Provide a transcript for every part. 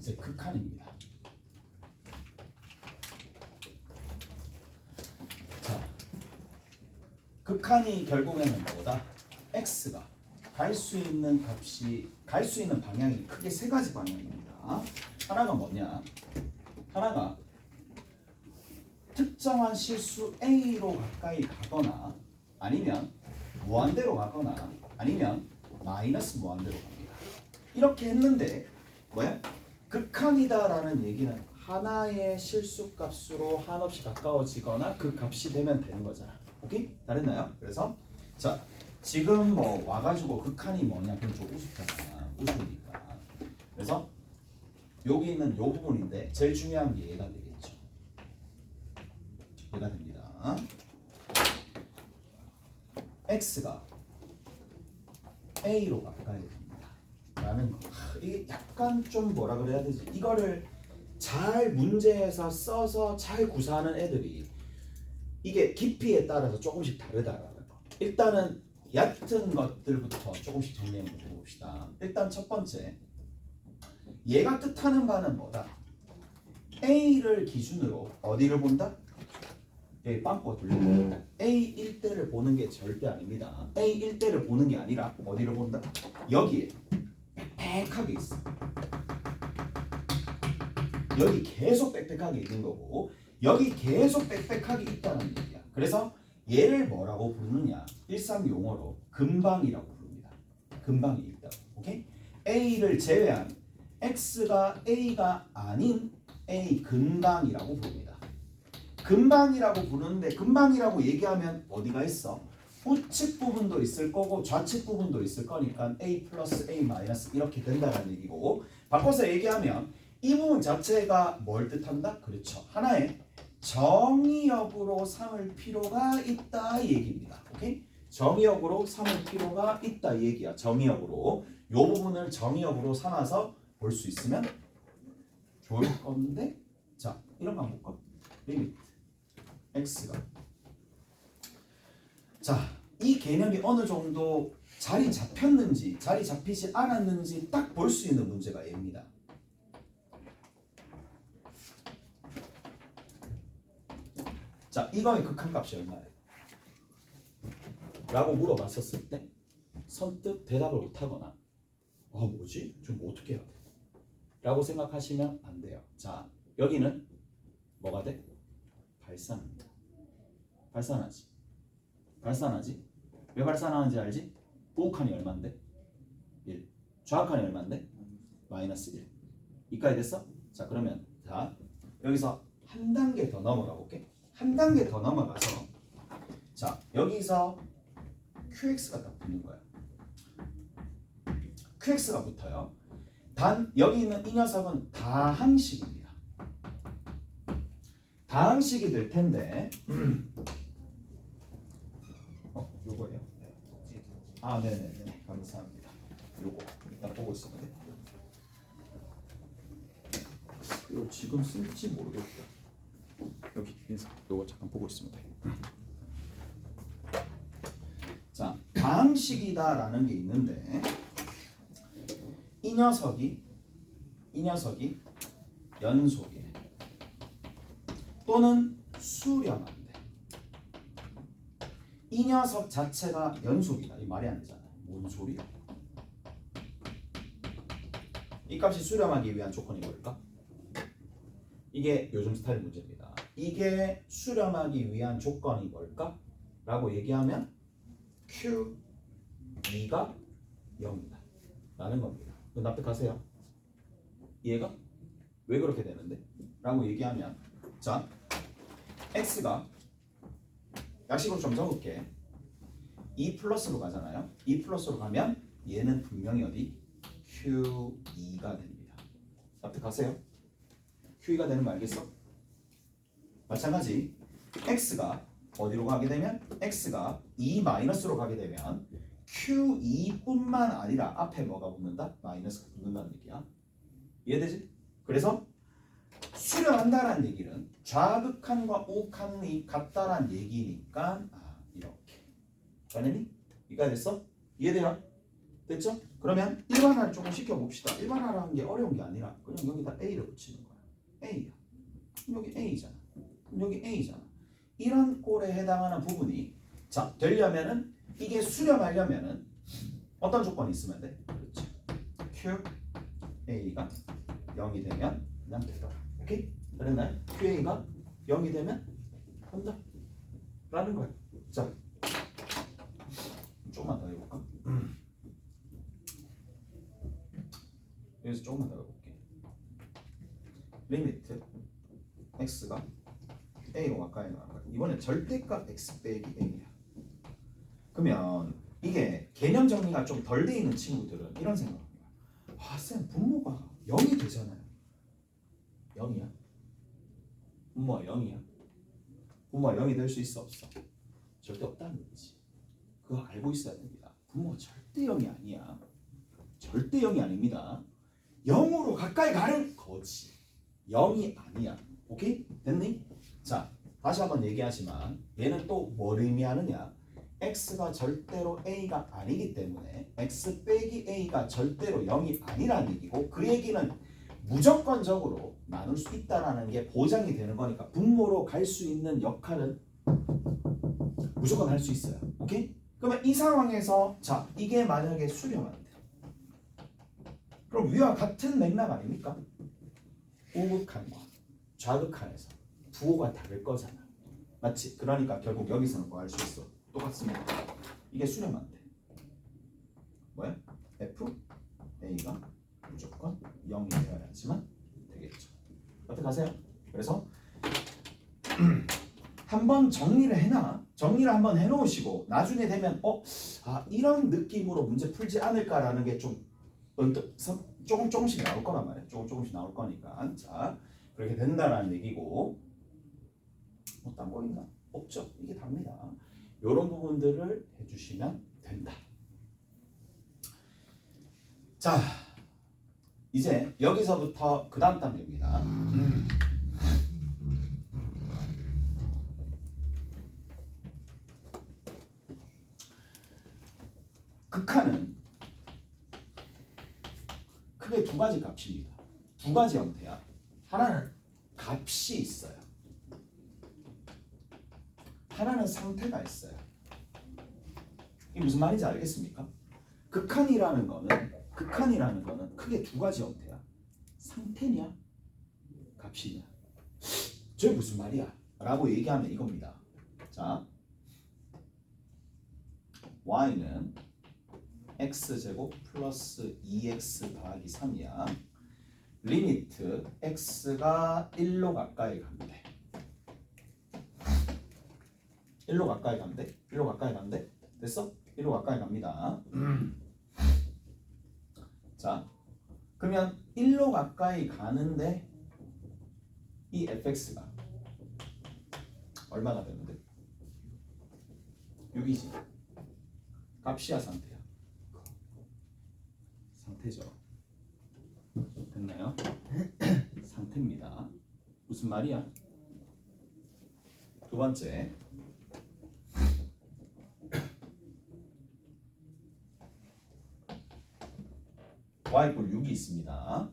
이제 극한입니다. 자, 극한이 결국에는 뭐다? x가 갈 수 있는 방향이 크게 세 가지 방향입니다. 하나가 뭐냐? 하나가 특정한 실수 a로 가까이 가거나 아니면 무한대로 가거나 아니면 마이너스 무한대로 갑니다. 이렇게 했는데 뭐야? 극한이다라는 얘기는 하나의 실수값으로 한없이 가까워지거나 그 값이 되면 되는 거잖아. 오케이? 다 됐나요? 그래서 자 지금 뭐 와가지고 극한이 뭐냐? 그럼 좀 우습잖아. 우습니까? 그래서 여기 있는 요 부분인데 제일 중요한 게 얘가 되겠죠. 얘가 됩니다. x가 a로 가까이 됩니다. 라는 거. 이게 약간 좀 뭐라 그래야 되지? 이거를 잘 문제에서 써서 잘 구사하는 애들이 이게 깊이에 따라서 조금씩 다르다라는 거. 일단은 얕은 것들부터 조금씩 정리해 봅시다. 일단 첫 번째, 얘가 뜻하는 바는 뭐다? A를 기준으로 어디를 본다? 여기 빵꾸가 뚫리는 A 1대를 보는 게 절대 아닙니다. A 1대를 보는 게 아니라 어디를 본다? 여기에 빽빽하게 있어. 여기 계속 빽빽하게 있는 거고 여기 계속 빽빽하게 있다는 얘기야. 그래서 얘를 뭐라고 부르느냐? 일상 용어로 근방이라고 부릅니다. 근방이 있다고. 오케이? A를 제외한 X가 A가 아닌 A 근방이라고 부릅니다. 근방이라고 부르는데 근방이라고 얘기하면 어디가 있어? 우측 부분도 있을 거고 좌측 부분도 있을 거니까 A 플러스 A 마이너스 이렇게 된다는 얘기고 바꿔서 얘기하면 이 부분 자체가 뭘 뜻한다? 그렇죠. 하나의 정의역으로 삼을 필요가 있다 이 얘기입니다. 오케이? 정의역으로 삼을 필요가 있다 이 얘기야. 정의역으로 이 부분을 정의역으로 삼아서 볼 수 있으면 좋을 건데 자 이런 거 한번 볼까? 리미트 x가 자 이 개념이 어느 정도 자리 잡혔는지 자리 잡히지 않았는지 딱 볼 수 있는 문제가 얘입니다. 자 이거의 극한값이 얼마예요? 라고 물어봤었을 때 선뜻 대답을 못하거나 뭐지? 좀 어떻게 해야 돼? 라고 생각하시면 안 돼요. 자 여기는 뭐가 돼? 발산합니다. 발산하지. 발산하지. 왜 발산하는지 알지? 우극한이 얼만데? 1. 좌극한이 얼만데? 마이너스 1. 이까지 됐어? 자 그러면 자 여기서 한 단계 더 넘어가 볼게. 한 단계 더 넘어가서 자 여기서 QX가 딱 붙는 거야. QX가 붙어요. 단 여기 있는 이 녀석은 다항식입니다. 다항식이 될 텐데 요거예요. 네네네 감사합니다. 요거 일단 보고 있으면 돼. 이거 지금 쓸지 모르겠다. 여기 인사 요거 잠깐 보고 있으면 돼. 자 다항식이다라는 게 있는데 이 녀석이 연속이래 또는 수렴한데 이 녀석 자체가 연속이다. 이 말이 안 되잖아. 뭔 소리야? 이 값이 수렴하기 위한 조건이 뭘까? 이게 요즘 스타일 문제입니다. 이게 수렴하기 위한 조건이 뭘까? 라고 얘기하면 Q2가 0이다 라는 겁니다. 납득하세요? 이해가? 왜 그렇게 되는데? 라고 얘기하면 자 X가 약식으로 좀 적을게. 2 플러스로 가잖아요. 2 플러스로 가면 얘는 분명히 어디? Q2가 됩니다. 납득하세요? Q2가 되는 거 알겠어? 마찬가지 X가 어디로 가게 되면 X가 2 마이너스로 가게 되면 Q2뿐만 아니라 앞에 뭐가 붙는다? 마이너스가 붙는다는 얘기야. 이해되지? 그래서 수렴한다라는 얘기는 좌극한과 우극한이 같다라는 얘기니까 이렇게. 맞니? 이해가 됐어? 이해돼요? 됐죠? 그러면 일반화를 조금 시켜봅시다. 일반화라는 게 어려운 게 아니라 그냥 여기다 A를 붙이는 거야. A야. 여기 A잖아. 여기 A잖아. 이런 꼴에 해당하는 부분이 자 되려면은 이게 수렴하려면은 어떤 조건이 있으면 돼? 그렇지. Q A가 0이 되면 그냥 되더라. 오케이? 그랬나요? QA가 0이 되면 된다. 라는 거야. 자, 조금만 더 해볼까? 여기서 조금만 더 해볼게. 리미트 x가 a로 가까이 나가. 이번에 절대값 x 빼기 a야. 그러면 이게 개념 정리가 좀 덜 돼 있는 친구들은 이런 생각을 해요. 아, 쌤 분모가 0이 되잖아요. 0이야? 분모가 0이야? 분모가 0이 될 수 있어 없어? 절대 없다는 거지. 그거 알고 있어야 됩니다. 분모가 절대 0이 아니야. 절대 0이 아닙니다. 0으로 가까이 가는 거지. 0이 아니야. 오케이? 됐니? 자, 다시 한번 얘기하지만 얘는 또 뭘 의미하느냐? x가 절대로 a가 아니기 때문에 x 빼기 a가 절대로 0이 아니라는 얘기고 그 얘기는 무조건적으로 나눌 수 있다는 게 보장이 되는 거니까 분모로 갈 수 있는 역할은 무조건 할 수 있어요. 오케이? 그러면 이 상황에서 자 이게 만약에 수렴한대. 그럼 위와 같은 맥락 아닙니까? 우극한과 좌극한에서 부호가 다를 거잖아. 맞지? 그러니까 결국 여기서는 뭐 할 수 있어? 똑같습니다. 이게 수렴한대. 뭐야? F A가 무조건 0이 되어야지만 되겠죠. 어떻게 하세요? 그래서 한번 정리를 해놔. 정리를 한번 해놓으시고 나중에 되면 이런 느낌으로 문제 풀지 않을까라는 게 좀 조금씩 나올 거란 말이야. 조금씩 나올 거니까. 자, 그렇게 된다라는 얘기고 딴 거 있나? 없죠. 이게 답니다. 이런 부분들을 해주시면 된다. 자, 이제 여기서부터 그 다음 단계입니다. 극한은 크게 두 가지 값입니다. 두 가지 형태야. 하나는 값이 있어요. 하나는 상태가 있어요. 이게 무슨 말인지 알겠습니까? 극한이라는 거는 크게 두 가지 형태야. 상태냐, 값이냐. 저게 무슨 말이야? 라고 얘기하면 이겁니다. 자, y는 x제곱 플러스 2x 더하기 3이야. 리미트 x가 1로 가까이 간대. 1로 가까이 간대. 1로 가까이 간대. 됐어? 1로 가까이 갑니다. 자, 그러면 1로 가까이 가는데 이 fx가 얼마나 되는데? 6이지. 값이야 상태야? 상태죠. 됐나요? 상태입니다. 무슨 말이야? 두 번째, y = 6이 있습니다.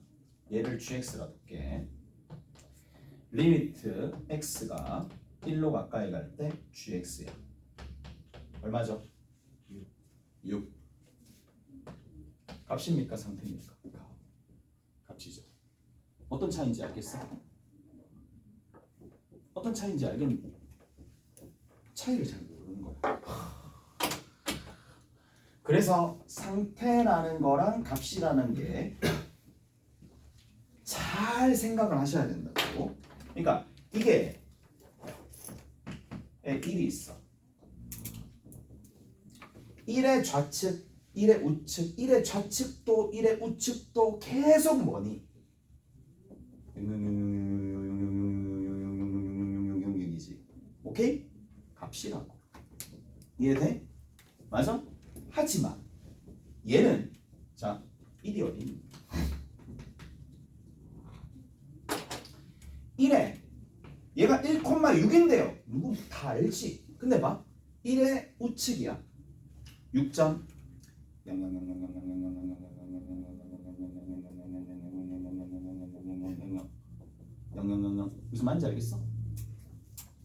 얘를 gx라 둘게. 리미트 x가 1로 가까이 갈 때 gx야. 얼마죠? 6. 값입니까? 상태입니까? 값이죠. 어떤 차이인지 알겠어? 어떤 차이인지 알겠는데 차이를 잘 모르는 거야. 그래서 상태라는 거랑 값이라는 게 잘 생각을 하셔야 된다고. 그러니까 이게 1이 있어. 1의 좌측, 1의 우측, 1의 좌측도 1의 우측도 계속 뭐니? 6이지. 오케이? 값이라고. 이해돼? 맞아? 하지만 얘는 자 1이 어디? 1에 얘가 1,6인데요. 누구 다 알지? 근데 봐 1의 우측이야. 6점 무슨 말인지 알겠어?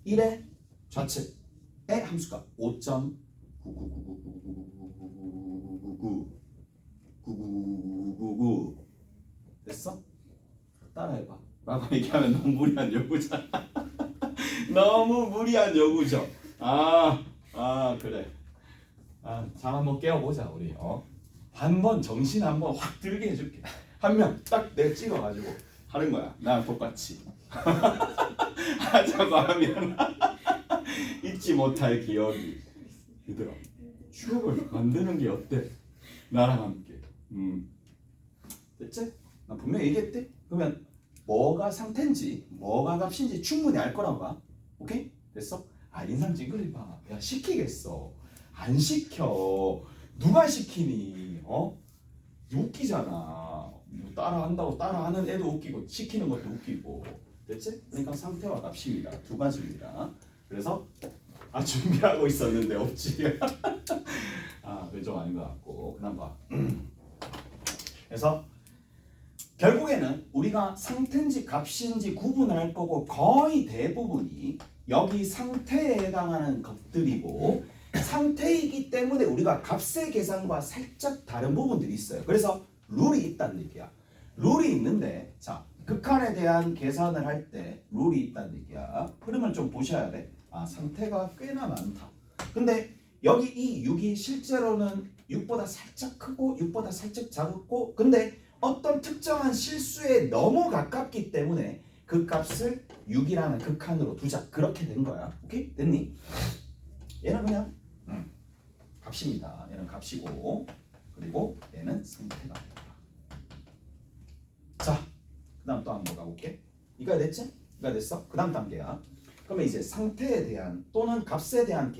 1의 좌측의 함수값 5.999999999 됐어? 따라해봐 라고 얘기하면 너무 무리한 요구잖아. 너무 무리한 요구죠. 그래. 잠 한번 깨워보자 우리. 한번 정신 한번 확 들게 해줄게. 한 명 딱 내 찍어가지고 하는 거야. 나랑 똑같이 하자고 하면 잊지 못할 기억이. 얘들아, 추억을 만드는 게 어때? 나랑 함께. 됐지? 나 분명히 얘기했대. 그러면 뭐가 상태인지 뭐가 값인지 충분히 알 거라고 봐. 오케이? 됐어? 인상 찡그리봐. 야, 시키겠어. 안 시켜. 누가 시키니? 웃기잖아. 따라한다고 따라하는 애도 웃기고 시키는 것도 웃기고. 됐지? 그러니까 상태와 값입니다. 두 가지입니다. 그래서 준비하고 있었는데 없지. 그게 좀 아닌 것 같고. 그다음 봐. 그래서 결국에는 우리가 상태인지 값인지 구분을 할 거고 거의 대부분이 여기 상태에 해당하는 것들이고 상태이기 때문에 우리가 값의 계산과 살짝 다른 부분들이 있어요. 그래서 룰이 있다는 얘기야. 룰이 있는데 자 극한에 대한 계산을 할 때 룰이 있다는 얘기야. 흐름을 좀 보셔야 돼. 상태가 꽤나 많다. 근데 여기 이 6이 실제로는 6보다 살짝 크고 6보다 살짝 작고 근데 어떤 특정한 실수에 너무 가깝기 때문에 그 값을 6이라는 극한으로 두자. 그렇게 된 거야. 오케이? 됐니? 얘는 그냥 값입니다. 얘는 값이고 그리고 얘는 상태가 된다. 자, 그 다음 또 한번 가볼게. 이가 됐지? 이가 됐어? 그 다음 단계야. 그러면 이제 상태에 대한 또는 값에 대한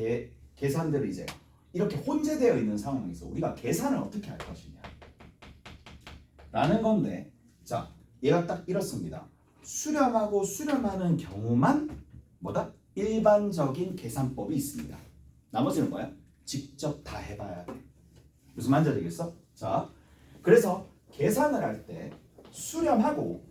계산들을 이제 이렇게 혼재되어 있는 상황에서 우리가 계산을 어떻게 할 것이냐 라는 건데 자 얘가 딱 이렇습니다. 수렴하고 수렴하는 경우만 뭐다? 일반적인 계산법이 있습니다. 나머지는 뭐야? 직접 다 해봐야 돼. 무슨 말인지 알겠어? 자 그래서 계산을 할 때 수렴하고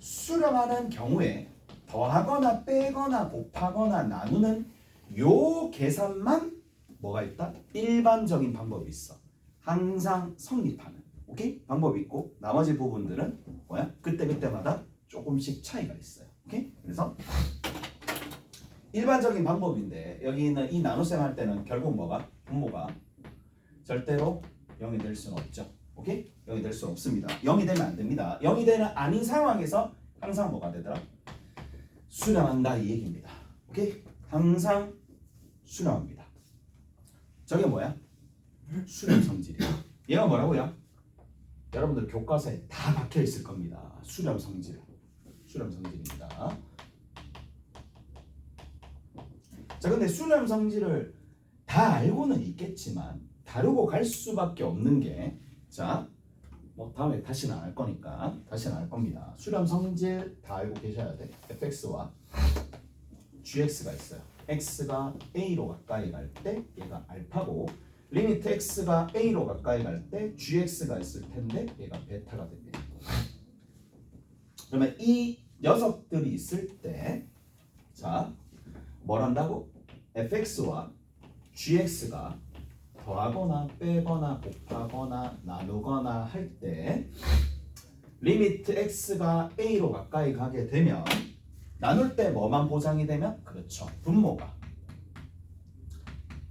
수렴하는 경우에 더하거나 빼거나 곱하거나 나누는 요 계산만 뭐가 있다? 일반적인 방법이 있어. 항상 성립하는 오케이? 방법이 있고 나머지 부분들은 뭐야? 그때그때마다 조금씩 차이가 있어요. 오케이? 그래서 일반적인 방법인데 여기 있는 이 나눗셈 할 때는 결국 뭐가? 분모가 절대로 0이 될 수는 없죠. 오케이? 0이 될 수 없습니다. 0이 되면 안 됩니다. 0이 되는 아닌 상황에서 항상 뭐가 되더라? 수렴한다 이 얘기입니다. 오케이? 항상 수렴합니다. 저게 뭐야? 수렴 성질이야. 얘가 뭐라고요? 여러분들 교과서에 다 박혀 있을 겁니다. 수렴 성질. 수렴 성질입니다. 자, 근데 수렴 성질을 다 알고는 있겠지만 다루고 갈 수밖에 없는 게 자, 뭐 다음에 다시는 안 할 거니까 다시는 안 할 겁니다. 수렴 성질 다 알고 계셔야 돼. fx와 gx가 있어요. x가 a로 가까이 갈 때 얘가 알파고 리미트 x가 a로 가까이 갈 때 gx가 있을 텐데 얘가 베타가 됩니다. 그러면 이 녀석들이 있을 때 자, 뭘 한다고? fx와 gx가 더하거나 빼거나 곱하거나 나누거나 할 때 리미트 x가 a로 가까이 가게 되면 나눌 때 뭐만 보장이 되면? 그렇죠. 분모가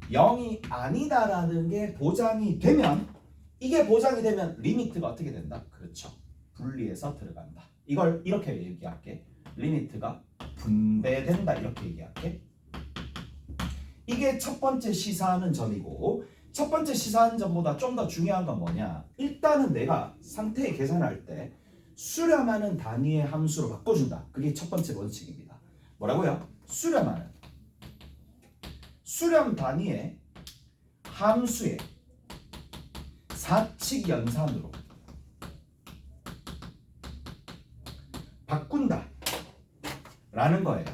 0이 아니다라는 게 보장이 되면 이게 보장이 되면 리미트가 어떻게 된다? 그렇죠. 분리해서 들어간다. 이걸 이렇게 얘기할게. 리미트가 분배된다 이렇게 얘기할게. 이게 첫 번째 시사하는 점이고 첫 번째 시사하는 점보다 좀 더 중요한 건 뭐냐? 일단은 내가 상태의 계산할 때 수렴하는 단위의 함수로 바꿔준다. 그게 첫 번째 원칙입니다. 뭐라고요? 수렴하는 수렴 단위의 함수의 사칙 연산으로 바꾼다 라는 거예요.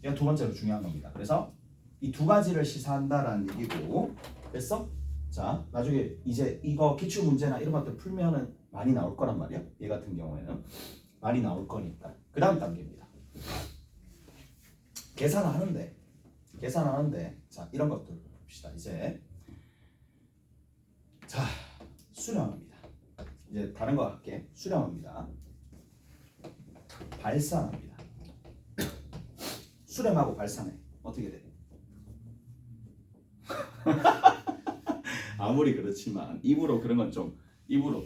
이게 두 번째로 중요한 겁니다. 그래서 이 두 가지를 시사한다라는 얘기고 됐어? 자, 나중에 이제 이거 기출 문제나 이런 것들 풀면은 많이 나올 거란 말이야. 얘 같은 경우에는 많이 나올 거니까. 그 다음 단계입니다. 계산하는데 자, 이런 것들 봅시다. 이제 자, 수렴합니다. 이제 다른 거 할게. 수렴합니다. 발산합니다. 수렴하고 발산해. 어떻게 돼? 아무리 그렇지만 입으로 그런 건 좀 입으로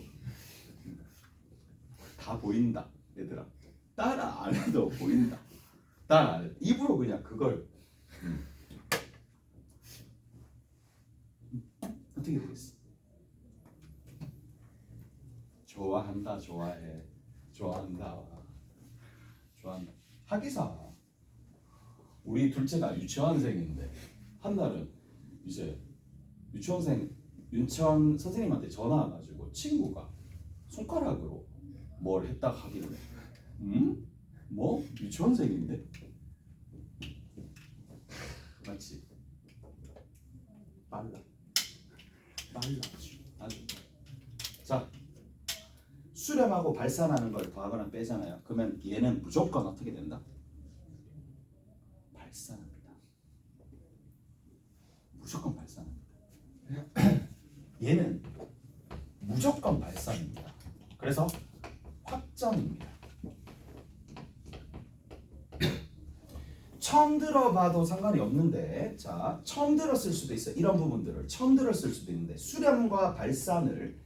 다 보인다. 얘들아. 따라 안 해도 보인다. 따라 안 해도 입으로 그냥 그걸 어떻게 되겠어? 좋아한다. 좋아해. 좋아한다. 좋아한다. 하기사. 우리 둘째가 유치원생인데 한 날은 이제 유치원 선생님한테 전화 와가지고 친구가 손가락으로 뭘 했다 하길래 뭐? 유치원생인데? 맞지? 빨라 아주. 자, 수렴하고 발산하는 걸 더하거나 빼잖아요. 그러면 얘는 무조건 어떻게 된다? 발산합니다. 무조건 발산합니다. 얘는 무조건 발산입니다. 그래서 확정입니다. 처음 들어봐도 상관이 없는데, 자, 처음 들었을 수도 있어요. 이런 부분들을 처음 들었을 수도 있는데, 수렴과 발산을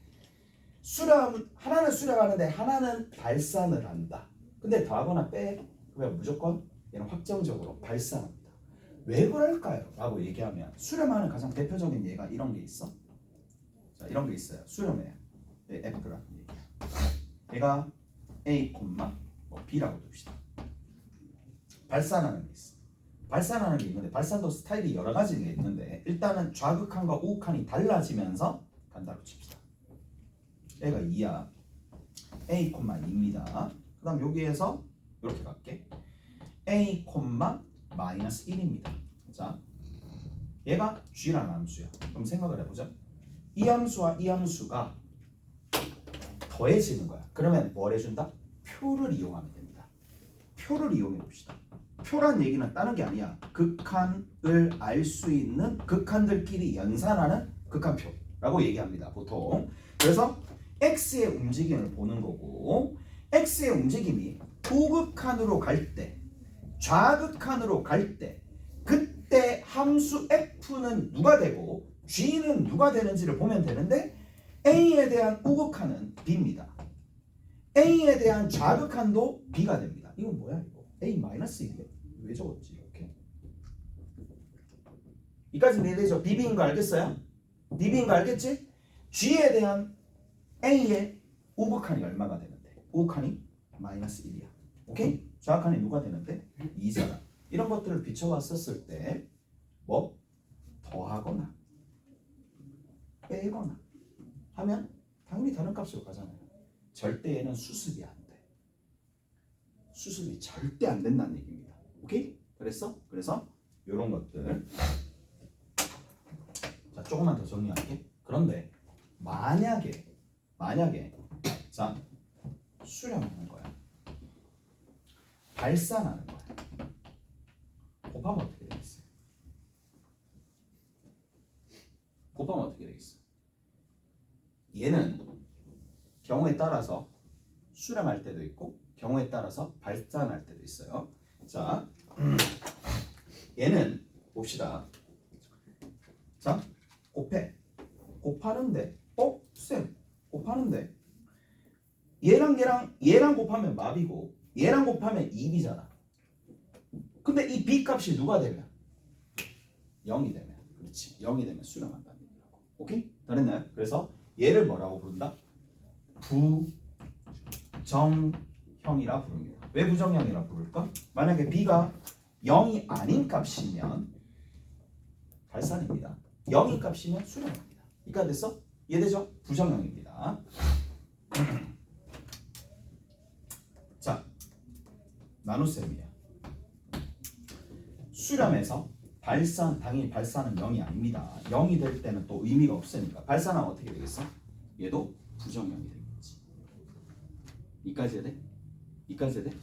하나는 수렴하는데 하나는 발산을 한다. 근데 더하거나 빼 그러면 무조건 얘는 확정적으로 발산합니다. 왜 그럴까요? 라고 얘기하면 수렴하는 가장 대표적인 예가 이런 게 있어. 자, 이런 게 있어요. 수렴해요. F라는 얘기야. 얘가 A, B라고 둡시다. 발산하는 게 있어. 발산하는 게 있는데 발산도 스타일이 여러 가지가 있는데 일단은 좌극한과 우극한이 달라지면서 간다고 칩시다. 얘가 2야. A, 2입니다. 그 다음 여기에서 이렇게 갈게. A, 마이너스 1입니다. 자, 얘가 G라는 함수야. 그럼 생각을 해보자. 이 함수와 이 함수가 더해지는 거야. 그러면 뭘 해준다? 표를 이용하면 됩니다. 표를 이용해 봅시다. 표란 얘기는 다른 게 아니야. 극한을 알 수 있는 극한들끼리 연산하는 극한표라고 얘기합니다. 보통. 그래서 X의 움직임을 보는 거고 X의 움직임이 우극한으로 갈 때, 좌극한으로 갈 때 그때 함수 F는 누가 되고 G는 누가 되는지를 보면 되는데 A에 대한 우극한은 B입니다. A에 대한 좌극한도 B가 됩니다. 이건 뭐야 이거? A-1이야. 왜 적었지 이렇게? 이까지는 이해되죠? BB인 거 알겠어요? BB인 거 알겠지? G에 대한 A의 우극한이 얼마가 되는데? 우극한이 마이너스 1이야. 오케이? 좌극한이 누가 되는데? 2잖아. 이런 것들을 비춰봤었을 때 뭐? 더하거나 빼거나 하면 당연히 다른 값으로 가잖아요. 절대 얘는 수습이 안 돼. 수습이 절대 안 된다는 얘기입니다. 오케이? 그랬어? 그래서 이런 것들 자 조금만 더 정리할게. 그런데 만약에 자 수렴하는 거야. 발산하는 거야. 곱하면 어떻게 되겠어요? 곱하면 어떻게 되겠어? 얘는 경우에 따라서 수렴할 때도 있고 경우에 따라서 발산할 때도 있어요. 자, 얘는 봅시다. 자, 곱하는데 쌤 곱하는데 얘랑 곱하면 마비고 얘랑 곱하면 2b잖아. 근데 이 b 값이 누가 되면 0이 되면 그렇지 0이 되면 수렴한다는 얘기라고. 오케이? 다르나요? 그래서 얘를 뭐라고 부른다? 부정형이라 부릅니다. 왜 부정형이라 부를까? 만약에 b가 0이 아닌 값이면 발산입니다. 0인 값이면 수렴합니다. 이까 됐어? 이해되죠? 부정형입니다. 자, 나눗셈이에요. 수렴에서 당연히 발산은 0이 아닙니다. 0이 될 때는 또 의미가 없으니까 발산은 어떻게 되겠어? 얘도 부정형이 되겠지. 이까지 해야 돼? 이까지 해야 돼?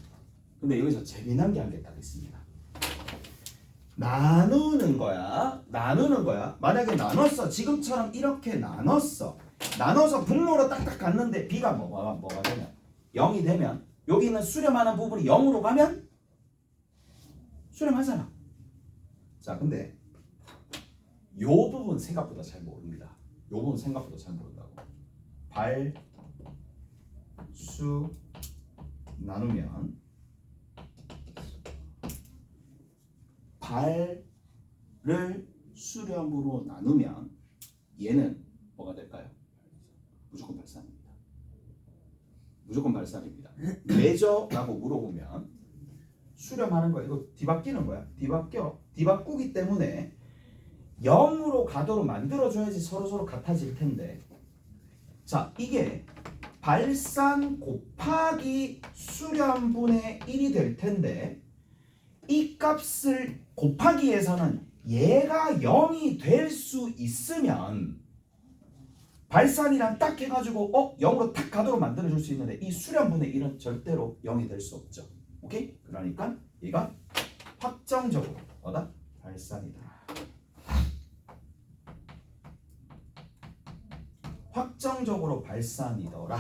근데 여기서 재미난 게 한 개 딱 있습니다. 나누는 거야. 만약에 나눴어. 지금처럼 이렇게 나눴어. 나눠서 분모로 딱딱 갔는데 b가 뭐가 되면 0이 되면 여기는 수렴하는 부분이 0으로 가면 수렴하잖아. 자, 근데 요 부분 생각보다 잘 모릅니다. 요 부분 생각보다 잘 모른다고. 발수 나누면 발을 수렴으로 나누면 얘는 뭐가 될까요? 무조건 발산입니다. 무조건 발산입니다. 왜죠? 라고 물어보면 수렴하는 거야. 이거 뒤바뀌는 거야. 뒤바꾸기 때문에 0으로 가도록 만들어줘야지 서로 같아질 텐데. 자, 이게 발산 곱하기 수렴분의 1이 될 텐데 이 값을 곱하기에서는 얘가 0이 될 수 있으면 발산이랑 딱 해가지고 0으로 딱 가도록 만들어줄 수 있는데 이 수렴분의 1은 절대로 0이 될 수 없죠. 오케이? 그러니까 얘가 확정적으로 뭐다? 발산이다. 확정적으로 발산이더라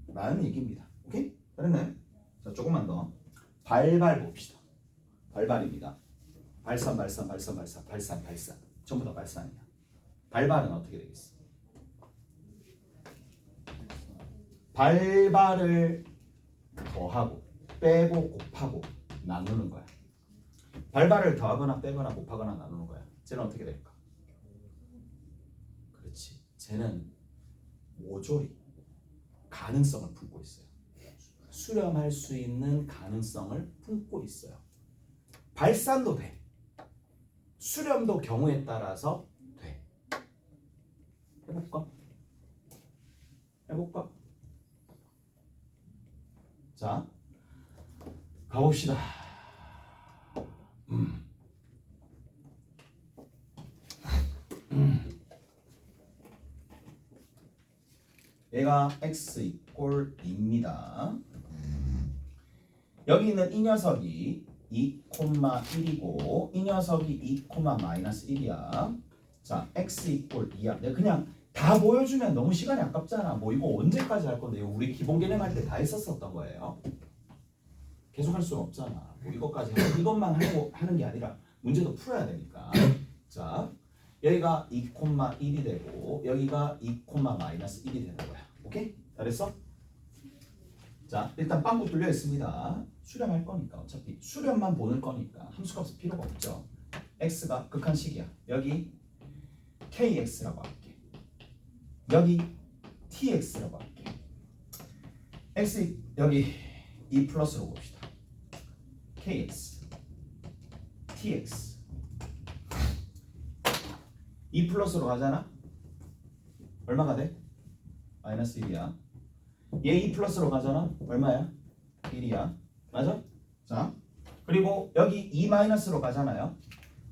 라는 얘기입니다. 오케이? 그랬네. 자, 조금만 더 발발 봅시다. 발발입니다. 발산. 전부 다 발산이야. 발발은 어떻게 되겠어? 발발을 더하고 빼고 곱하고 나누는 거야. 발발을 더하거나 빼거나 곱하거나 나누는 거야. 쟤는 어떻게 될까? 그렇지. 쟤는 모조리 가능성을 품고 있어요. 수렴할 수 있는 가능성을 품고 있어요. 발산도 돼. 수렴도 경우에 따라서 돼. 해볼까? 자, 가봅시다. 얘가 x 이꼴 2입니다. 여기 있는 이 녀석이 2,1이고 이 녀석이 2, 마이너스 1이야. 자, x 이꼴 2야. 내가 그냥 다 보여주면 너무 시간이 아깝잖아. 뭐 이거 언제까지 할 건데? 우리 기본 개념 할 때 다 했었던 거예요. 계속 할 수는 없잖아. 뭐 이것까지 하고 이것만 하고 하는 게 아니라 문제도 풀어야 되니까. 자, 여기가 2,1이 되고 여기가 2, 마이너스 1이 되는 거야. 오케이? 잘했어? 자, 일단 빵꾸 뚫려 있습니다. 수렴할 거니까 어차피 수렴만 보는 거니까 함수값은 필요가 없죠. x가 극한식이야. 여기 kx라고 할게. 여기 tx라고 할게. x 여기 2 플러스로 봅시다. kx tx 2 플러스로 가잖아. 얼마가 돼? 마이너스 1이야. 얘 2 플러스로 가잖아. 얼마야? 1이야. 맞아? 자, 그리고 여기 2 마이너스로 가잖아요.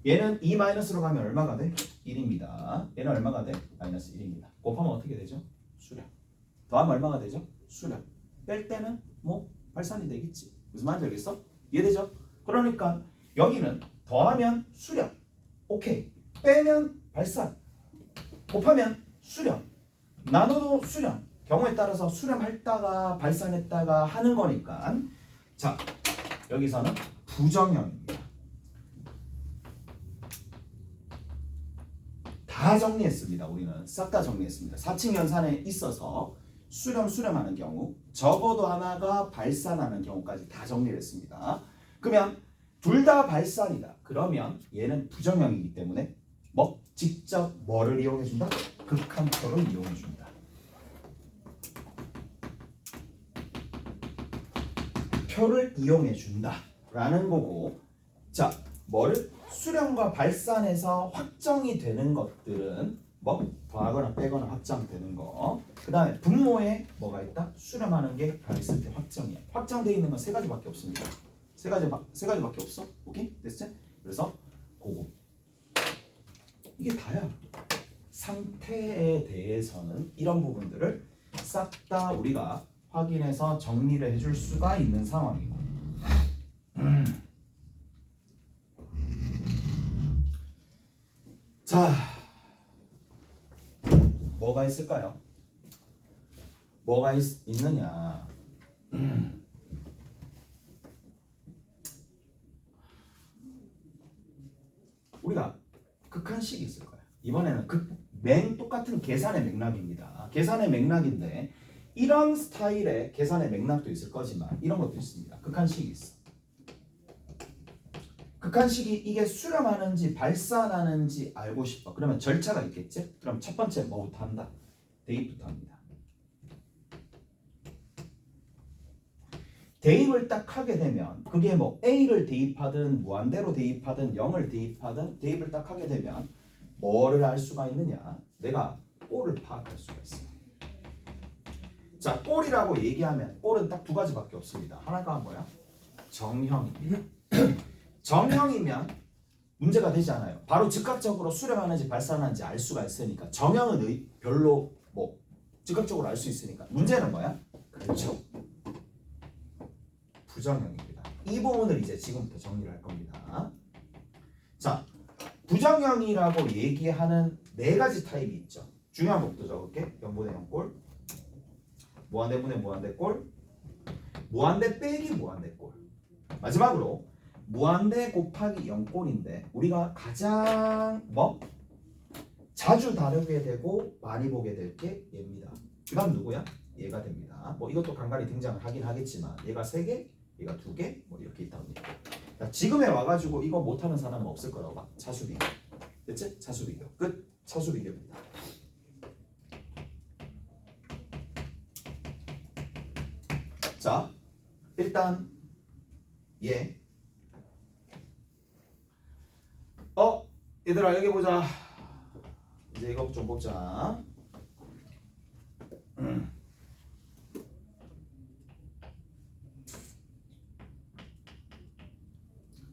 얘는 2 마이너스로 가면 얼마가 돼? 1입니다. 얘는 얼마가 돼? 마이너스 1입니다. 곱하면 어떻게 되죠? 수렴. 더하면 얼마가 되죠? 수렴. 뺄 때는 뭐 발산이 되겠지. 무슨 말인지 알겠어? 이해되죠? 그러니까 여기는 더하면 수렴. 오케이. 빼면 발산. 곱하면 수렴. 나눠도 수렴. 경우에 따라서 수렴했다가 발산했다가 하는 거니까. 자, 여기서는 부정형입니다. 다 정리했습니다. 우리는 싹 다 정리했습니다. 4층 연산에 있어서 수렴하는 경우, 적어도 하나가 발산하는 경우까지 다 정리를 했습니다. 그러면 둘 다 발산이다. 그러면 얘는 부정형이기 때문에 뭐 직접 뭐를 이용해준다? 극한표를 이용해준다. 표를 이용해준다 라는 거고, 자, 뭐를? 수렴과 발산에서 확정이 되는 것들은 뭐 더하거나 빼거나 확정되는 거. 그 다음에 분모에 뭐가 있다? 수렴하는 게 있을 때 확정이야. 확정되어 있는 건 세 가지밖에 없습니다. 세 가지밖에 없어. 오케이? 됐지? 그래서 그거 이게 다야. 상태에 대해서는 이런 부분들을 싹 다 우리가 확인해서 정리를 해줄 수가 있는 상황이고. 자, 뭐가 있을까요? 뭐가 있느냐? 우리가 극한식이 있을 거야. 이번에는 똑같은 계산의 맥락입니다. 계산의 맥락인데 이런 스타일의 계산의 맥락도 있을 거지만 이런 것도 있습니다. 극한식이 있어. 극한식이 이게 수렴하는지 발산하는지 알고 싶어. 그러면 절차가 있겠지? 그럼 첫 번째 뭐부터 한다? 대입부터 합니다. 대입을 딱 하게 되면 그게 뭐 A를 대입하든 무한대로 대입하든 0을 대입하든 대입을 딱 하게 되면 뭐를 알 수가 있느냐? 내가 꼴을 파악할 수가 있어요. 자, 꼴이라고 얘기하면 꼴은 딱 두 가지밖에 없습니다. 하나가 뭐야? 정형입니다. 정형이면 문제가 되지 않아요. 바로 즉각적으로 수렴하는지 발산하는지 알 수가 있으니까 정형은 별로 뭐 즉각적으로 알 수 있으니까 문제는 뭐야? 그렇죠. 부정형입니다. 이 부분을 이제 지금부터 정리를 할 겁니다. 자, 부정형이라고 얘기하는 네 가지 타입이 있죠. 중요한 것부터 적을게. 0분의 0꼴, 무한대 분의 무한대 꼴, 무한대 빼기 무한대 꼴. 마지막으로 무한대 곱하기 0꼴인데 우리가 가장 자주 다루게 되고 많이 보게 될 게 얘입니다. 그 다음 누구야? 얘가 됩니다. 뭐 이것도 간간히 등장을 하긴 하겠지만 얘가 3개, 얘가 2개 뭐 이렇게 있다 보니까 지금에 와가지고 이거 못하는 사람은 없을 거라고 봐. 차수비교. 됐지? 차수비교. 끝. 차수비교입니다. 자, 일단 얘 얘들아 여기 보자. 이제 이거 좀 보자.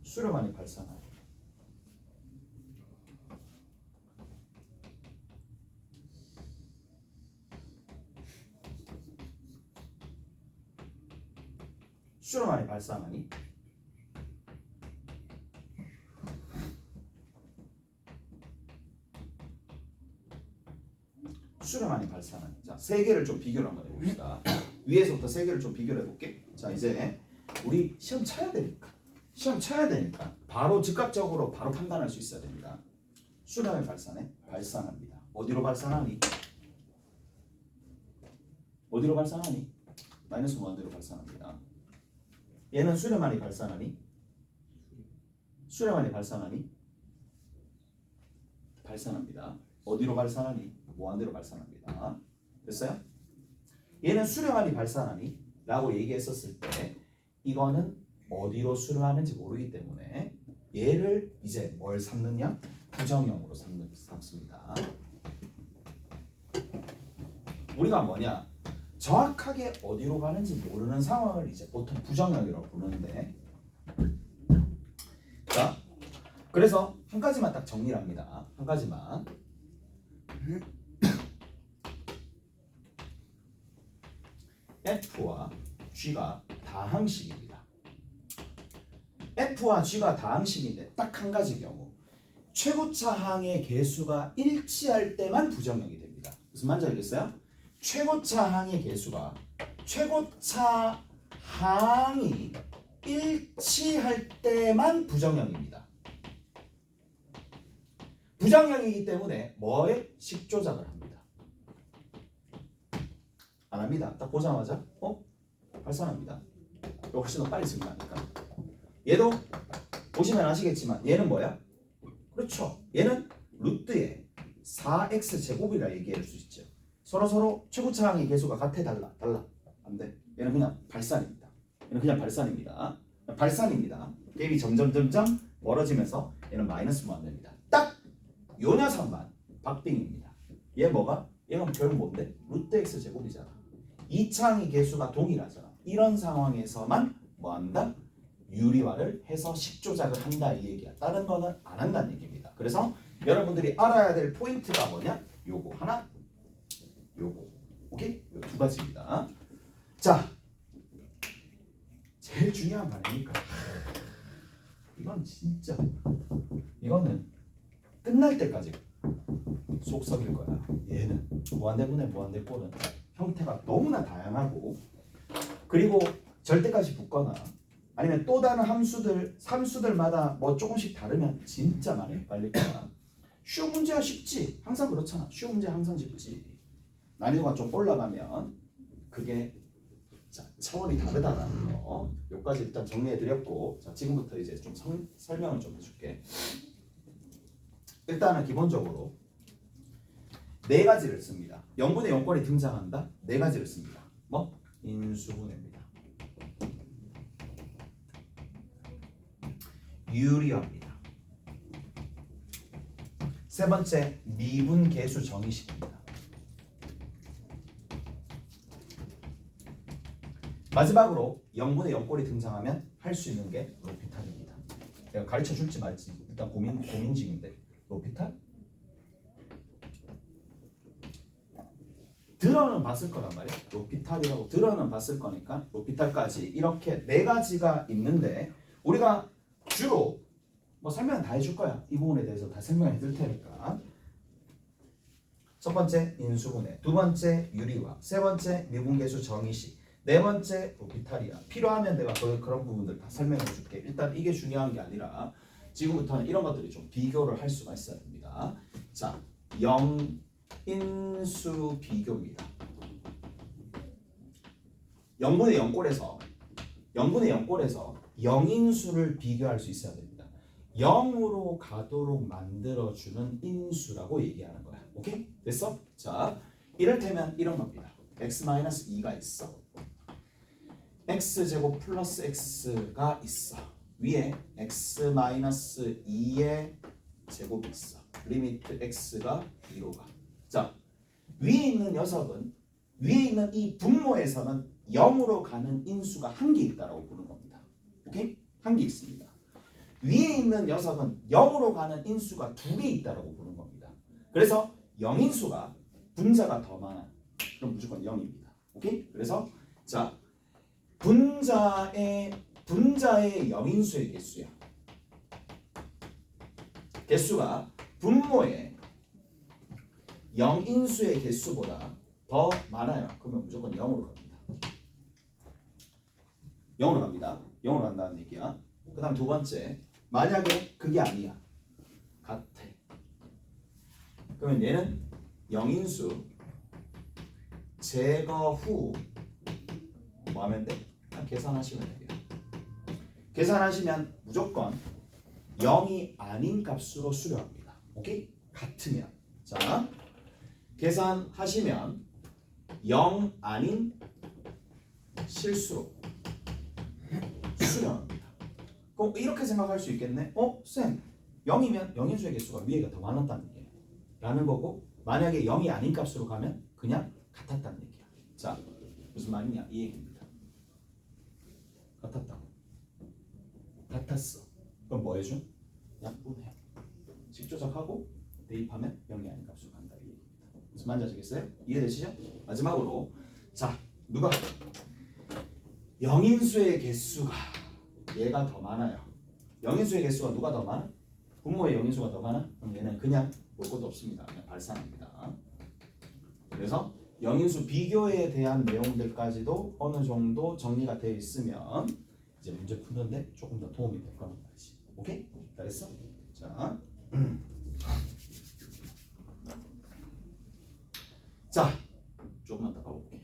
수렴하니 발산하니. 수렴하니 발산하니. 수렴하니 발산하니. 자, 세 개를 좀 비교를 한번 해봅시다. 위에서부터 세 개를 좀 비교를 해볼게. 자, 이제 우리 시험 쳐야 되니까 바로 즉각적으로 바로 판단할 수 있어야 됩니다. 수렴하니 발산합니다. 어디로 발산하니? 어디로 발산하니? 마이너스 무한대로 발산합니다. 얘는 수렴하니 발산하니? 수렴하니 발산하니? 발산합니다. 어디로 발산하니? 무한대로 발산합니다. 됐어요? 얘는 수렴하니 발산하니? 라고 얘기했었을 때 이거는 어디로 수렴하는지 모르기 때문에 얘를 이제 뭘 삼느냐? 부정형으로 삼습니다. 우리가 뭐냐? 정확하게 어디로 가는지 모르는 상황을 이제 보통 부정형이라고 부르는데, 자, 그래서 한 가지만 딱 정리를 합니다. 한 가지만. F와 G가 다항식입니다. F와 G가 다항식인데 딱 한 가지 경우 최고차항의 개수가 일치할 때만 부정형이 됩니다. 무슨 말인지 알겠어요? 최고차항의 개수가 최고차항이 일치할 때만 부정형입니다. 부정형이기 때문에 뭐에 식조작을 합니다. 안 합니다. 딱 보자마자 발산합니다. 이거 훨씬 더 빨리 승리하니까. 얘도 보시면 아시겠지만 얘는 뭐야? 그렇죠. 얘는 루트의 4x 제곱이라 얘기할 수 있죠. 서로 최고차항의 개수가 같아 달라 안 돼. 얘는 그냥 발산입니다. 발산입니다. 갭이 점점 멀어지면서 얘는 마이너스 무한대입니다. 딱 요 녀석만 박빙입니다. 얘 뭐가? 얘가 결국 뭔데? 루트 x 제곱이잖아. 이 차항의 개수가 동일하잖아. 이런 상황에서만 뭐 한다? 유리화를 해서 식조작을 한다 이 얘기야. 다른 거는 안 한다는 얘기입니다. 그래서 여러분들이 알아야 될 포인트가 뭐냐? 요거 하나, 요거. 오케이? 요 두 가지입니다. 자, 제일 중요한 말이니까 이건 진짜 이거는 끝날 때까지 속 썩일 거야. 얘는 무한대분의 무한대꼴은 형태가 너무나 다양하고 그리고 절대까지 붙거나 아니면 또 다른 함수들, 함수들마다 뭐 조금씩 다르면 진짜 많이 헷갈릴 거야. 쉬운 문제야 쉽지. 항상 그렇잖아. 쉬운 문제 항상 쉽지. 난이도가 좀 올라가면 그게 자, 차원이 다르다라는 거. 여기까지 일단 정리해드렸고 자, 지금부터 이제 좀 설명을 좀 해줄게. 일단은 기본적으로 네 가지를 씁니다. 0분의 0꼴이 등장한다. 네 가지를 씁니다. 뭐? 인수분해입니다. 유리화입니다. 세 번째, 미분계수 정의식입니다. 마지막으로 0분의 0꼴이 등장하면 할 수 있는 게 로피탈입니다. 내가 가르쳐 줄지 말지 일단 고민직인데 로피탈? 들어는 봤을 거란 말이야. 로피탈이라고 들어는 봤을 거니까 로피탈까지 이렇게 네 가지가 있는데 우리가 주로 뭐 설명 다 해줄 거야. 이 부분에 대해서 다 설명해 줄 테니까. 첫 번째 인수분해, 두 번째 유리화, 세 번째 미분계수 정의식, 네 번째 로피탈이야. 필요하면 내가 그런 부분들 다 설명해 줄게. 일단 이게 중요한 게 아니라 지금부터는 이런 것들이 좀 비교를 할 수가 있어야 됩니다. 자, 영인수 비교입니다. 0분의 0꼴에서 영인수를 비교할 수 있어야 됩니다. 0으로 가도록 만들어주는 인수라고 얘기하는 거야. 오케이? 됐어? 자, 이를테면 이런 겁니다. x-2가 있어. x제곱 플러스 x가 있어. 위에 x-2의 제곱이 있어. 리미트 x가 2로 가. 자, 위에 있는 녀석은 위에 있는 이 분모에서는 0으로 가는 인수가 한 개 있다라고 보는 겁니다. 오케이? 한 개 있습니다. 위에 있는 녀석은 0으로 가는 인수가 두 개 있다라고 보는 겁니다. 그래서 0인수가 분자가 더 많아. 그럼 무조건 0입니다. 오케이? 그래서 자, 분자의 0인수의 개수야. 개수가 분모의 0인수의 개수보다 더 많아요. 그러면 무조건 0으로 갑니다. 0으로 갑니다. 0으로 간다는 얘기야. 그 다음 두 번째, 만약에 그게 아니야. 같아. 그러면 얘는 0인수 제거 후 뭐 하면 돼? 계산하시면 돼요. 계산하시면 무조건 0이 아닌 값으로 수렴합니다. 오케이? 같으면. 자, 계산하시면 0 아닌 실수로 수렴합니다. 그럼 이렇게 생각할 수 있겠네. 쌤, 0이면 0인수의 개수가 위에가 더 많았다는 얘기야. 라는 거고 만약에 0이 아닌 값으로 가면 그냥 같았다는 얘기야. 자, 무슨 말이냐? 이 얘기입니다. 같았다고. 같았어. 그럼 뭐 해줘? 약분해. 직조작하고 대입하면 0이 아닌 값으로 간다. 이 얘기입니다. 무슨 말인지 아시겠어요? 이해되시죠? 마지막으로 자, 누가 0인수의 개수가 얘가 더 많아요. 0인수의 개수가 누가 더 많아? 분모의 0인수가 더 많아? 그럼 얘는 그냥 볼 것도 없습니다. 그냥 발산합니다. 그래서 0인수 비교에 대한 내용들까지도 어느 정도 정리가 되어 있으면 이제 문제 푸는데 조금 더 도움이 될 거란 말이지. 오케이? 잘했어? 자, 자, 조금만 더 가볼게.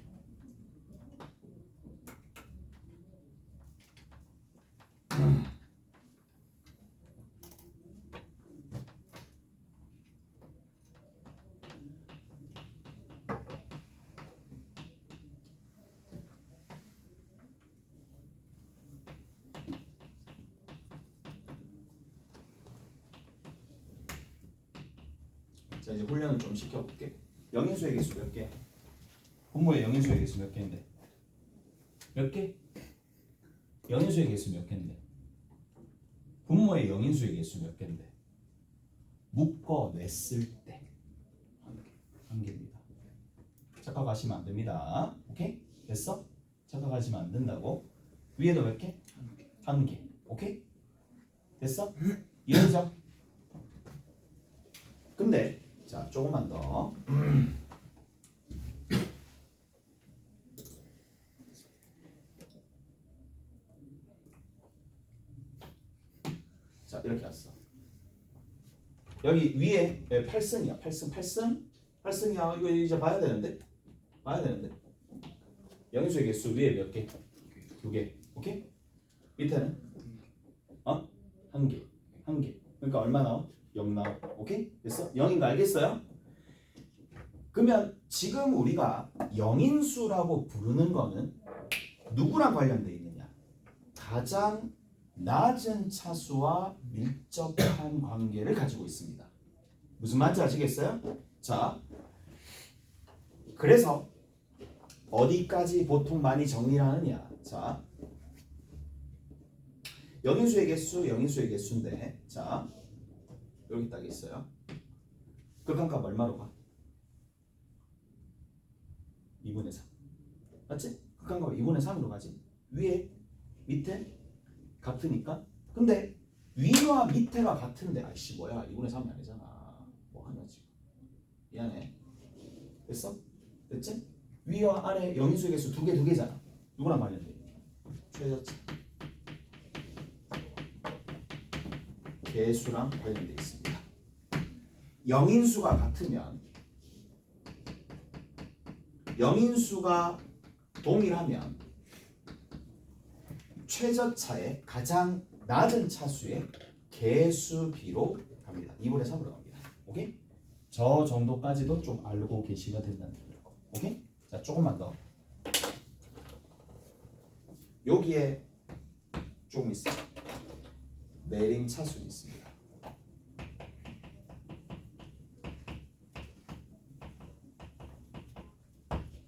자, 이제 훈련을 좀 시켜볼게. 영인수의 개수 몇 개? 분모의 영인수의 개수 몇 개인데? 몇 개? 영인수의 개수 몇 개인데? 분모의 영인수의 개수 몇 개인데? 묶어냈을 때 한 개입니다. 착각하시면 안 됩니다. 오케이? 됐어? 착각하시면 안 된다고. 위에도 몇 개? 한 개. 오케이? 됐어? 이해되죠? 근데 자 조금만 더. 자 이렇게 왔어. 여기 위에 8승이야. 8승이야. 이거 이제 봐야 되는데. 영인수의 개수 위에 몇 개? 2개. 오케이? 밑에는 한 개. 그러니까 얼마 나와? 0 나와. 오케이? 됐어? 0인 거 알겠어요? 그러면 지금 우리가 영인수라고 부르는 거는 누구랑 관련되어 있느냐? 가장 낮은 차수와 밀접한 관계를 가지고 있습니다. 무슨 말인지 아시겠어요? 자, 그래서 어디까지 보통 많이 정리를 하느냐? 자, 영인수의 개수인데, 자, 여기 딱 있어요. 극한값 얼마로 가? 2분의 3. 맞지? 극한값 2분의 3으로 가지. 위에, 밑에 같으니까. 근데 위와 밑에가 같은데, 아이씨 뭐야? 2분의 3이 아니잖아. 뭐 하냐 지금? 미안해. 됐어? 됐지? 위와 아래 영인수의 개수 두 개잖아. 누구랑 관련돼? 최저차. 개수랑 관련돼 있습니다. 영인수가 같으면, 영인수가 동일하면 최저차의 가장 낮은 차수의 개수비로 갑니다. 2분의 3으로 갑니다. 오케이? 저 정도까지도 좀 알고 계시면 된다는 거. 오케이? 자, 조금만 더. 여기에 조금 있어요. 내림 차수는 있습니다.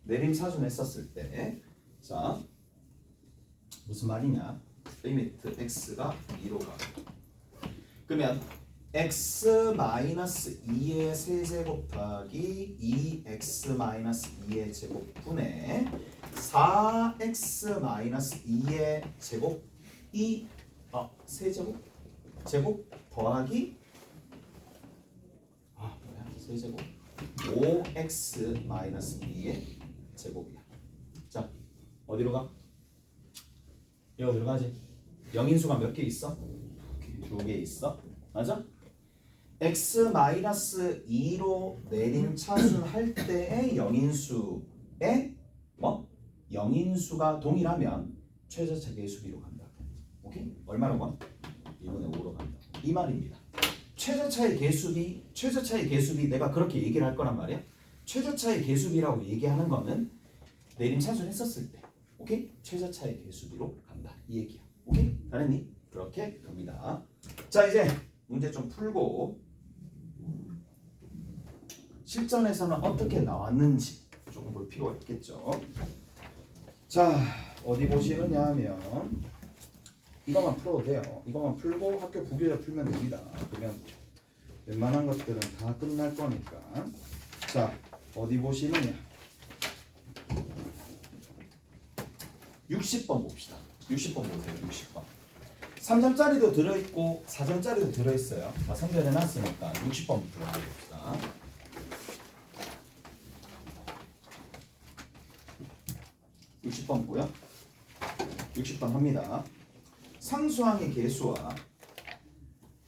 내림 차수는 했었을 때, 자, 무슨 말이냐? 리미트 x가 2로 가고, 그러면 x-2의 세제곱 더하기 2x-2의 제곱 분의 4x-2의 제곱 세제곱? 제곱 더하기 세제곱 5x-2의 제곱이야. 자, 어디로 가? 여기 어디로 가지? 영인수가 몇 개 있어? 2개 있어. 맞아? x-2로 내린 차순 할 때의 영인수의 영인수가 동일하면 최저차 개수비로 간다. 오케이? 얼마로 가? 2분의 5로 간다. 이 말입니다. 최저차의 개수비 내가 그렇게 얘기를 할 거란 말이야. 최저차의 개수비라고 얘기하는 거는 내림 차순 했었을 때, 오케이? 최저차의 개수비로 간다. 이 얘기야. 오케이? 알았니? 그렇게 갑니다. 자, 이제 문제 좀 풀고 실전에서는 어떻게 나왔는지 조금 볼 필요가 있겠죠. 자, 어디 보시느냐 하면 이것만 풀어도 돼요. 이것만 풀고 학교 부교재 풀면 됩니다. 그러면 웬만한 것들은 다 끝날 거니까. 자, 어디 보시느냐. 60번 봅시다. 60번 보세요. 60번. 3점짜리도 들어있고 4점짜리도 들어있어요. 다 선별해놨으니까 60번부터 봅시다. 60번 뭐야? 60번 합니다. 상수항의 개수와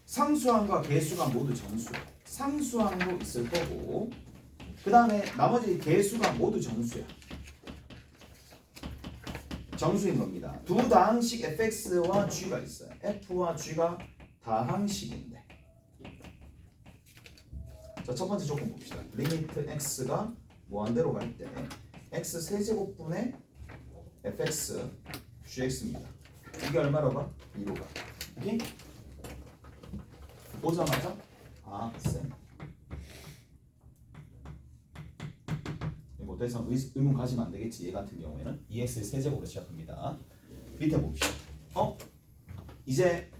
상수항과 개수가 모두 정수야. 상수항도 있을 거고, 그 다음에 나머지 개수가 모두 정수야. 정수인 겁니다. 두 다항식 fx와 g가 있어요. f와 g가 다항식인데, 자, 첫 번째 조건 봅시다. 리미트 x가 무한대로 갈 때 x 세제곱분의 fx gx입니다. 이게 얼마로 가? 2로 가. 오케이? 보자마자 쌤. 뭐 더 이상 의문 가지면 안 되겠지. 얘 같은 경우에는 2x 세제곱으로 시작합니다. 밑에 봅시다. 이제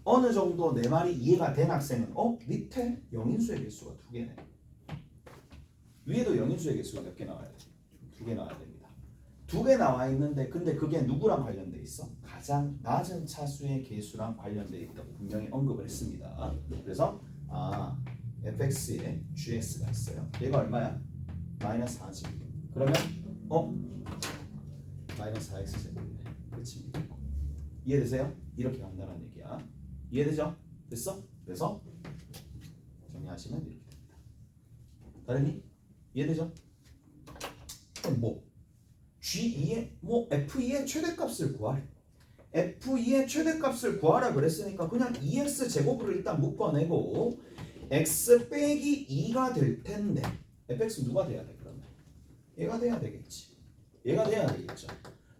어느 정도 내 말이 이해가 된 학생은 밑에 영인수의 개수가 2개네. 위에도 영인수의 개수가 몇 개 나와야 돼? 2개 나와야 됩니다. 2개 나와 있는데 근데 그게 누구랑 관련돼 있어? 가장 낮은 차수의 개수랑 관련돼 있다고 분명히 언급을 했습니다. 그래서 fx에 gx가 있어요. 얘가 얼마야? 마이너스 4지. 그러면 마이너스 4x 제곱이네. 끝입니다. 이해되세요? 이렇게 간다는 얘기야. 이해되죠? 됐어? 그래서 정리하시면 이렇게 됩니다. 다르니? 이해되죠? 그럼 G2의 F2의 최대값을 구하래. F2의 최대값을 구하라 그랬으니까 그냥 2x 제곱으로 일단 묶어내고 x 빼기 2가 될 텐데 fx 누가 돼야 돼 그러면? 얘가 돼야 되겠지. 얘가 돼야 되겠죠.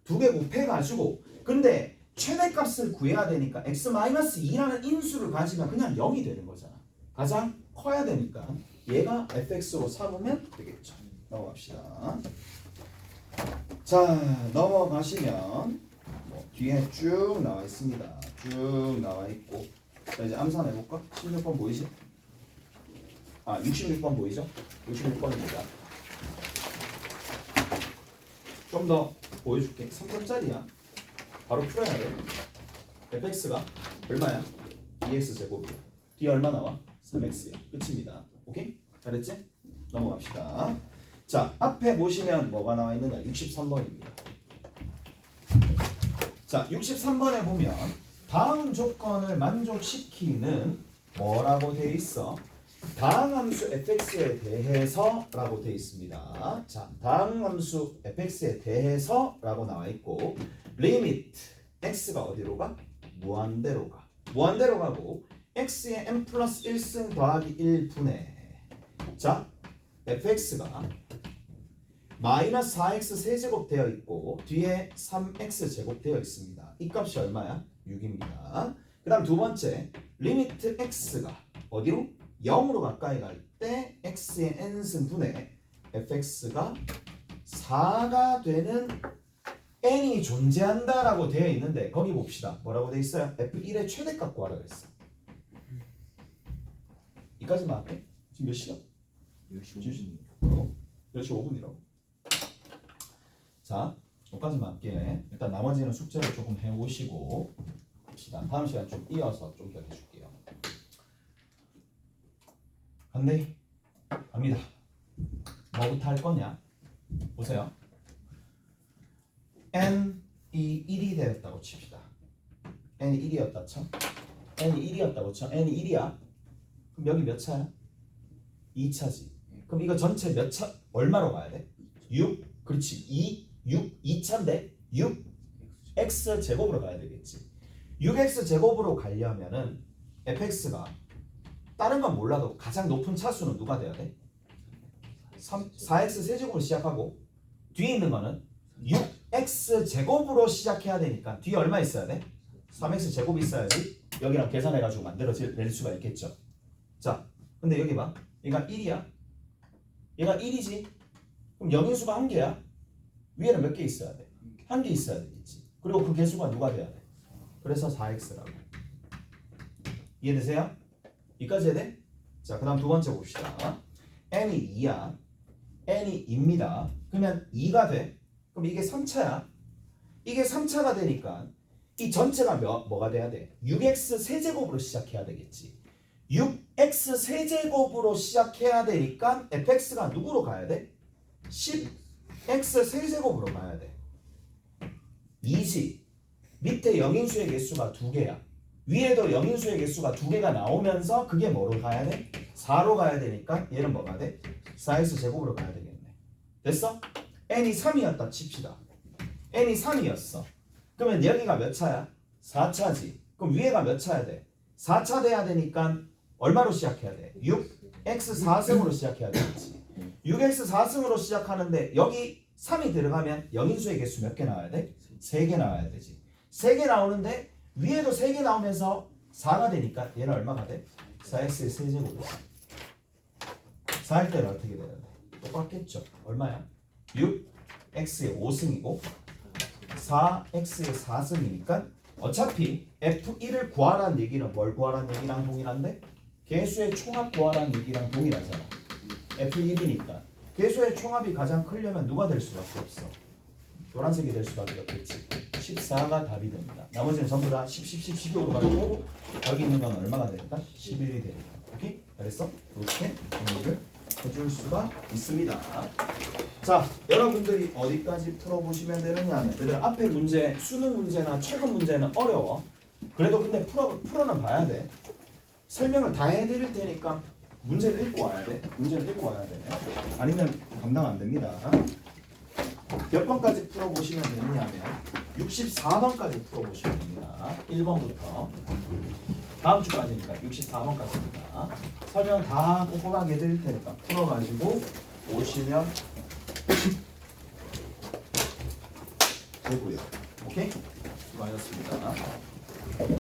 2개 곱해가지고 근데 최대값을 구해야 되니까 x-2라는 인수를 가지면 그냥 0이 되는 거잖아. 가장 커야 되니까 얘가 fx로 삼으면 되겠죠. 넘어갑시다. 자 넘어가시면 뒤에 쭉 나와 있습니다. 쭉 나와 있고 자 이제 암산 해볼까? 16번 보이죠? 66번 보이죠? 66번입니다. 좀 더 보여줄게. 3번짜리야. 바로 풀어야 돼. fx가 얼마야? 2x 제곱이야. 뒤에 얼마 나와? 3x야. 끝입니다. 오케이? 잘했지? 넘어갑시다. 자, 앞에 보시면 뭐가 나와 있느냐? 63번입니다. 자, 63번에 보면 다음 조건을 만족시키는 뭐라고 돼 있어? 다항함수 fx에 대해서 라고 돼 있습니다. 자, 다항함수 fx에 대해서 라고 나와 있고 리미트 x가 어디로 가? 무한대로 가. 무한대로 가고 x의 n 플러스 1승 더하기 1분의 자, fx가 마이너스 4x 세제곱 되어 있고 뒤에 3x 제곱 되어 있습니다. 이 값이 얼마야? 6입니다. 그 다음 두 번째 리미트 x가 어디로? 0으로 가까이 갈 때 x의 n승 분의 fx가 4가 되는 n이 존재한다라고 되어 있는데 거기 봅시다. 뭐라고 되어 있어요? f1의 최대값 구하라 그랬어. 이까지만 할게. 지금 몇 시간? 10시 5분이라고. 자, 여기까지만 할게. 일단 나머지는 숙제를 조금 해오시고 봅시다. 다음 시간 좀 이어서 좀 더 해줄게요. 간대 갑니다. 뭐부터 할 거냐? 보세요. n이 1이 되었다고 칩시다. n이 1이었다 쳐. n이 1이었다고 쳐. n이 1이야. 그럼 여기 몇 차야? 2차지. 그럼 이거 전체 몇 차? 얼마로 가야 돼? 6? 그렇지. 2차인데 6x 제곱으로 가야 되겠지. 6x 제곱으로 가려면은 fx가 다른 건 몰라도 가장 높은 차수는 누가 돼야 돼? 4x 세제곱으로 시작하고 뒤에 있는 거는 6x 제곱으로 시작해야 되니까 뒤에 얼마 있어야 돼? 3x 제곱이 있어야지 여기랑 계산해가지고 만들어낼 수가 있겠죠. 자, 근데 여기 봐. 얘가 1이야. 얘가 1이지. 그럼 영인수가 1개야. 위에는 몇 개 있어야 돼? 1개 있어야 되겠지. 그리고 그 개수가 누가 돼야 돼? 그래서 4x라고. 이해되세요? 여기까지 해야 돼? 자, 그 다음 두 번째 봅시다. n이 2야. n이 2입니다. 그러면 2가 돼. 그럼 이게 3차야. 이게 3차가 되니까 이 전체가 뭐가 돼야 돼? 6x 세제곱으로 시작해야 되겠지. 6x 세제곱으로 시작해야 되니까 fx가 누구로 가야 돼? 10x 세제곱으로 가야 돼. 2지. 밑에 영인수의 개수가 2개야. 위에도 영인수의 개수가 2개가 나오면서 그게 뭐로 가야 돼? 4로 가야 되니까 얘는 뭐가 돼? 4x 제곱으로 가야 되겠네. 됐어? n이 3이었다 칩시다. n이 3이었어. 그러면 여기가 몇 차야? 4차지. 그럼 위에가 몇 차야 돼? 4차 돼야 되니까 얼마로 시작해야 돼? 6x 4승으로 시작해야 되겠지. 6x 4승으로 시작하는데 여기 3이 들어가면 영인수의 개수 몇 개 나와야 돼? 3개 나와야 되지. 3개 나오는데 위에도 3개 나오면서 4가 되니까 얘는 얼마가 돼? 4x의 세제곱이야. 4할 때는 어떻게 돼야 돼? 똑같겠죠. 얼마야? 6x의 5승이고 4x의 4승이니까 어차피 F1을 구하라는 얘기는 뭘 구하라는 얘기랑 동일한데? 개수의 총합 구하라는 얘기랑 동일하잖아. F1이니까 개수의 총합이 가장 크려면 누가 될 수밖에 없어? 노란색이 될 수밖에 없겠지. 14가 답이 됩니다. 나머지는 전부 다 10, 10, 10, 12로 가고 여기 있는 건 얼마가 되니까? 11이 되니까. 오케이? 잘했어? 이렇게 정리를 해줄 수가 있습니다. 자, 여러분들이 어디까지 풀어보시면 되느냐 하면 얘들 앞에 문제, 수능 문제나 최근 문제는 어려워. 그래도 근데 풀어는 봐야 돼. 설명을 다 해드릴 테니까 문제를 읽고 와야 돼. 문제를 읽고 와야 돼. 아니면 감당 안 됩니다. 몇 번까지 풀어보시면 되느냐 하면 64번까지 풀어보시면 됩니다. 1번부터 다음 주까지니까 64번까지입니다. 설명 다 꼼꼼하게 해드릴 테니까 풀어가지고 오시면 되고요. 오케이? 수고하셨습니다.